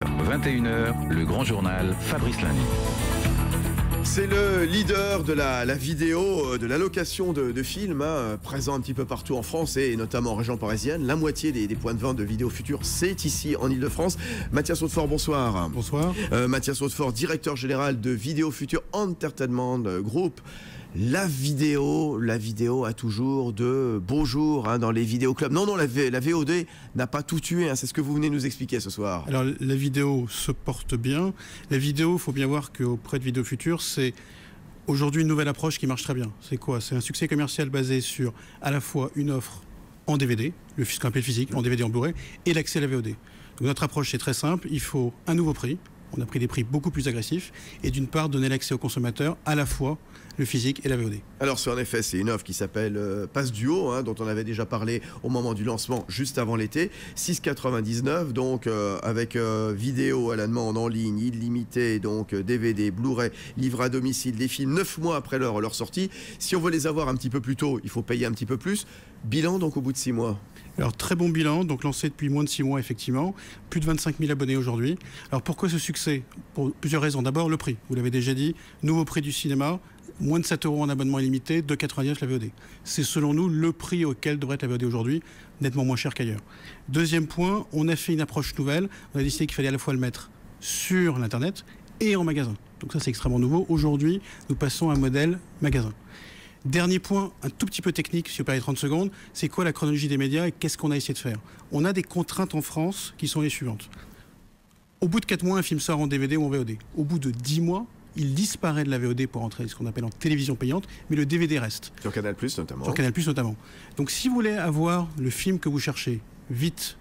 21h, le grand journal Fabrice Lundi. C'est le leader de la vidéo, de la location de films, présent un petit peu partout en France et notamment en région parisienne. La moitié des points de vente de Vidéo Futur, c'est ici en Ile-de-France. Mathias Hautefort, bonsoir. Bonsoir. Mathias Hautefort, directeur général de Vidéo Futur Entertainment Group. La vidéo a toujours de beaux jours dans les vidéoclubs. Non, la VOD n'a pas tout tué, c'est ce que vous venez nous expliquer ce soir. Alors la vidéo se porte bien. La vidéo, il faut bien voir qu'auprès de Vidéo Futur, c'est aujourd'hui une nouvelle approche qui marche très bien. C'est quoi? C'est un succès commercial basé sur à la fois une offre en DVD, ce qu'on appelle physique, en DVD en Blu-ray, et l'accès à la VOD. Donc notre approche c'est très simple, il faut un nouveau prix. On a pris des prix beaucoup plus agressifs et d'une part donner l'accès aux consommateurs à la fois le physique et la VOD. Alors en effet c'est une offre qui s'appelle Pass Duo, dont on avait déjà parlé au moment du lancement juste avant l'été. 6,99 donc avec vidéo à la demande en ligne, illimité, donc DVD, Blu-ray, livre à domicile, des films 9 mois après leur sortie. Si on veut les avoir un petit peu plus tôt, il faut payer un petit peu plus. Bilan donc au bout de 6 mois. Alors très bon bilan, donc lancé depuis moins de 6 mois effectivement, plus de 25 000 abonnés aujourd'hui. Alors pourquoi ce succès? Pour plusieurs raisons. D'abord le prix, vous l'avez déjà dit, nouveau prix du cinéma, moins de 7 € en abonnement illimité, 2,99 la VOD. C'est selon nous le prix auquel devrait être la VOD aujourd'hui, nettement moins cher qu'ailleurs. Deuxième point, on a fait une approche nouvelle, on a décidé qu'il fallait à la fois le mettre sur l'internet et en magasin. Donc ça c'est extrêmement nouveau. Aujourd'hui, nous passons à un modèle magasin. Dernier point, un tout petit peu technique, si vous parlez 30 secondes, c'est quoi la chronologie des médias et qu'est-ce qu'on a essayé de faire? On a des contraintes en France qui sont les suivantes. Au bout de 4 mois, un film sort en DVD ou en VOD. Au bout de 10 mois, il disparaît de la VOD pour entrer ce qu'on appelle en télévision payante, mais le DVD reste. Sur Canal+, notamment. Sur Canal+, notamment. Donc si vous voulez avoir le film que vous cherchez vite,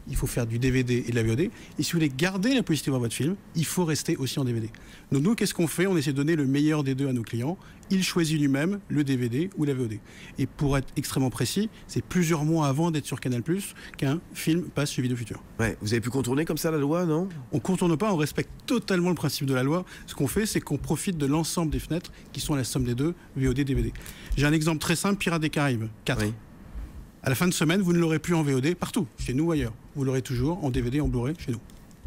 il faut faire du DVD et de la VOD. Et si vous voulez garder la possibilité de voir votre film, il faut rester aussi en DVD. Donc nous, qu'est-ce qu'on fait? On essaie de donner le meilleur des deux à nos clients. Il choisit lui-même le DVD ou la VOD. Et pour être extrêmement précis, c'est plusieurs mois avant d'être sur Canal+, qu'un film passe chez Vidéo Futur. Ouais, vous avez pu contourner comme ça la loi, non? On ne contourne pas, on respecte totalement le principe de la loi. Ce qu'on fait, c'est qu'on profite de l'ensemble des fenêtres qui sont la somme des deux, VOD, DVD. J'ai un exemple très simple, Pirates des Caraïbes 4. Oui. À la fin de semaine, vous ne l'aurez plus en VOD partout, chez nous ou ailleurs. Vous l'aurez toujours en DVD, en Blu-ray, chez nous.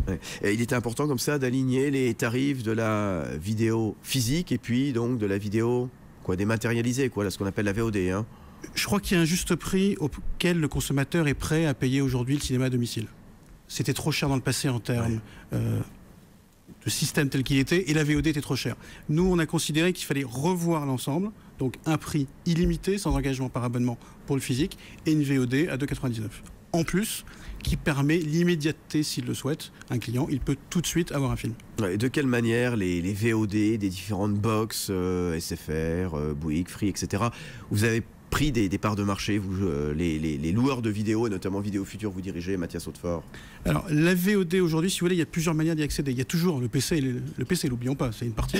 Ouais. Et il était important comme ça d'aligner les tarifs de la vidéo physique et puis donc de la vidéo dématérialisée, ce qu'on appelle la VOD. Je crois qu'il y a un juste prix auquel le consommateur est prêt à payer aujourd'hui le cinéma à domicile. C'était trop cher dans le passé en termes de système tel qu'il était et la VOD était trop chère. Nous, on a considéré qu'il fallait revoir l'ensemble, donc un prix illimité, sans engagement par abonnement pour le physique, et une VOD à 2,99. En plus, qui permet l'immédiateté s'il le souhaite. Un client, il peut tout de suite avoir un film. Et de quelle manière les VOD des différentes box, SFR, Bouygues, Free, etc., vous avez pris des parts de marché, vous, les loueurs de vidéos, et notamment Vidéo Futur, vous dirigez, Mathias Hautefort? Alors, la VOD aujourd'hui, si vous voulez, il y a plusieurs manières d'y accéder. Il y a toujours le PC, le PC, l'oublions pas, c'est une partie.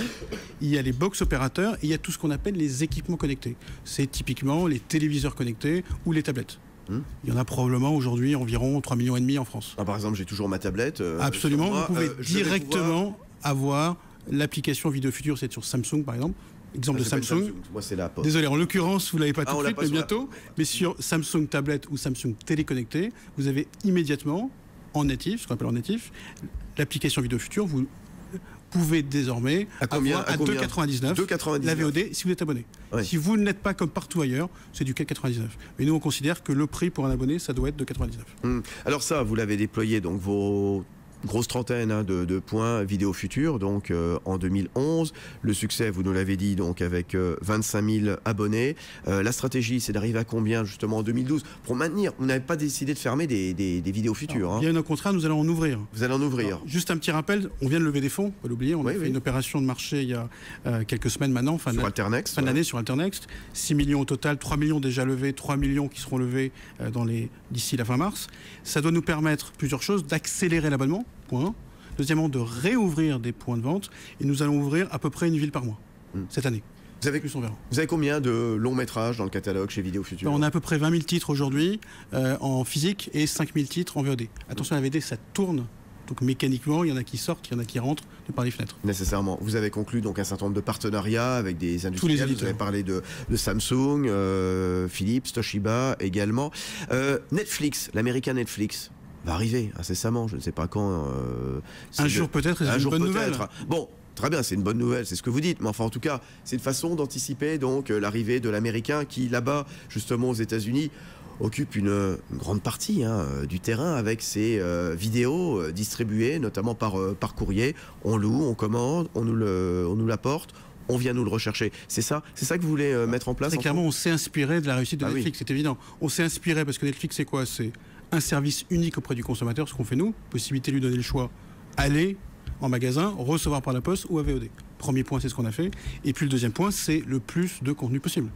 Il y a les box opérateurs et il y a tout ce qu'on appelle les équipements connectés. C'est typiquement les téléviseurs connectés ou les tablettes. Il y en a probablement aujourd'hui environ 3,5 millions en France. Par exemple, j'ai toujours ma tablette. Absolument, vous pouvez directement avoir l'application Vidéo Futur, c'est sur Samsung par exemple. Exemple de Samsung. Moi, c'est la Poste. Désolé, en l'occurrence, vous ne l'avez pas tout de suite, mais bientôt. Mais sur Samsung Tablette ou Samsung Télé connecté, vous avez immédiatement, en natif, ce qu'on appelle en natif, l'application Vidéo Futur. Vous pouvez désormais avoir à 2,99 la VOD si vous êtes abonné. Ouais. Si vous ne l'êtes pas comme partout ailleurs, c'est du 4,99. Mais nous, on considère que le prix pour un abonné, ça doit être de 2,99. Alors ça, vous l'avez déployé, donc vos grosse trentaine de points Vidéo Futur, donc en 2011. Le succès, vous nous l'avez dit, donc avec 25 000 abonnés. La stratégie, c'est d'arriver à combien justement en 2012 pour maintenir? Vous n'avez pas décidé de fermer des Vidéos Futur. Bien au contraire, nous allons en ouvrir. Vous allez en ouvrir. Alors, juste un petit rappel, on vient de lever des fonds, pas l'oublier. On a fait une opération de marché il y a quelques semaines maintenant, fin Alternext, fin d'année sur Alternext. 6 millions au total, 3 millions déjà levés, 3 millions qui seront levés d'ici la fin mars. Ça doit nous permettre plusieurs choses, d'accélérer l'abonnement. Point. Deuxièmement, de réouvrir des points de vente. Et nous allons ouvrir à peu près une ville par mois cette année. Vous avez combien de longs métrages dans le catalogue chez Vidéo Futur? On a à peu près 20 000 titres aujourd'hui en physique et 5 000 titres en VOD. Attention, la VOD, ça tourne. Donc mécaniquement, il y en a qui sortent, il y en a qui rentrent par les fenêtres. Nécessairement. Vous avez conclu donc un certain nombre de partenariats avec des industriels. Tous les éditeurs. Vous avez parlé de Samsung, Philips, Toshiba également. Netflix, l'américain Netflix. va arriver incessamment. Je ne sais pas quand. Un jour peut-être, et c'est une bonne nouvelle. Bon. Très bien, c'est une bonne nouvelle, c'est ce que vous dites. Mais enfin, en tout cas, c'est une façon d'anticiper donc l'arrivée de l'Américain qui, là-bas, justement aux États-Unis, occupe une grande partie du terrain avec ses vidéos distribuées, notamment par courrier. On loue, on commande, on nous l'apporte. On vient nous le rechercher. C'est ça que vous voulez mettre en place? Très clairement, on s'est inspiré de la réussite de Netflix, c'est évident. On s'est inspiré parce que Netflix, c'est quoi? C'est un service unique auprès du consommateur, ce qu'on fait nous. Possibilité de lui donner le choix. Aller en magasin, recevoir par la poste ou à VOD. Premier point, c'est ce qu'on a fait. Et puis le deuxième point, c'est le plus de contenu possible.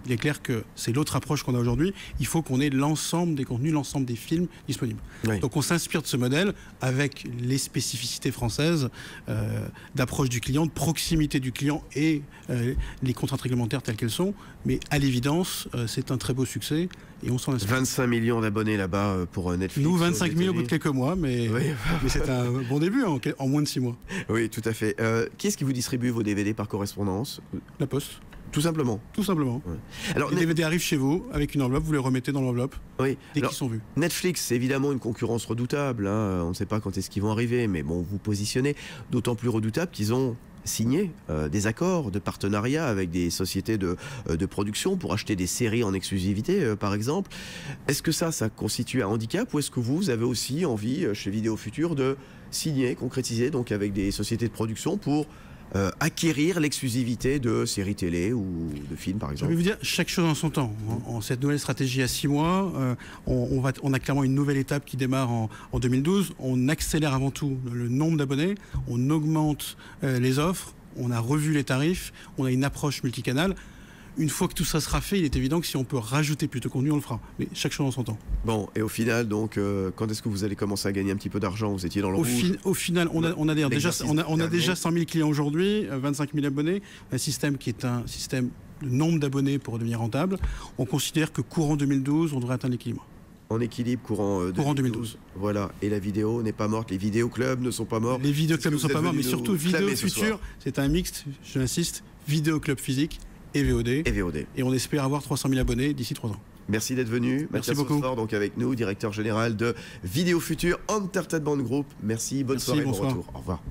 Il est clair que c'est l'autre approche qu'on a aujourd'hui. Il faut qu'on ait l'ensemble des contenus, l'ensemble des films disponibles. Oui. Donc on s'inspire de ce modèle avec les spécificités françaises d'approche du client, de proximité du client et les contraintes réglementaires telles qu'elles sont. Mais à l'évidence, c'est un très beau succès et on s'en inspire. 25 millions d'abonnés là-bas pour Netflix. Nous, 25 000 au bout de quelques mois, mais c'est un bon début en moins de 6 mois. Oui, tout à fait. Qui est-ce qui vous distribue vos DVD par correspondance? La Poste. Tout simplement. Tout simplement. Ouais. Alors, les DVD arrivent chez vous avec une enveloppe, vous les remettez dans l'enveloppe dès qu'ils sont vus. Netflix, c'est évidemment une concurrence redoutable. On ne sait pas quand est-ce qu'ils vont arriver, mais bon, vous positionnez d'autant plus redoutable qu'ils ont signé des accords de partenariat avec des sociétés de production pour acheter des séries en exclusivité, par exemple. Est-ce que ça constitue un handicap ou est-ce que vous avez aussi envie, chez Vidéo Futur, de signer, concrétiser donc avec des sociétés de production pour acquérir l'exclusivité de séries télé ou de films, par exemple? Je vais vous dire, chaque chose en son temps. En cette nouvelle stratégie à 6 mois, on a clairement une nouvelle étape qui démarre en 2012. On accélère avant tout le nombre d'abonnés, on augmente les offres, on a revu les tarifs, on a une approche multicanale. Une fois que tout ça sera fait, il est évident que si on peut rajouter plus de contenu, on le fera. Mais chaque chose en son temps. Bon, et au final, donc, quand est-ce que vous allez commencer à gagner un petit peu d'argent? Vous étiez dans le rouge. Au final, on a déjà 100 000 clients aujourd'hui, 25 000 abonnés. Un système qui est un système de nombre d'abonnés pour devenir rentable. On considère que courant 2012, on devrait atteindre l'équilibre. En équilibre courant 2012. Voilà, et la vidéo n'est pas morte, les vidéoclubs ne sont pas morts. Les vidéoclubs ne sont pas morts, mais surtout Vidéo Futur, c'est un mixte, je l'insiste, vidéoclub physique et VOD. Et on espère avoir 300 000 abonnés d'ici 3 ans. Merci d'être venu. Merci beaucoup. Donc avec nous, directeur général de Vidéo Futur Entertainment Group. Merci, bonne soirée, bon retour. Au revoir.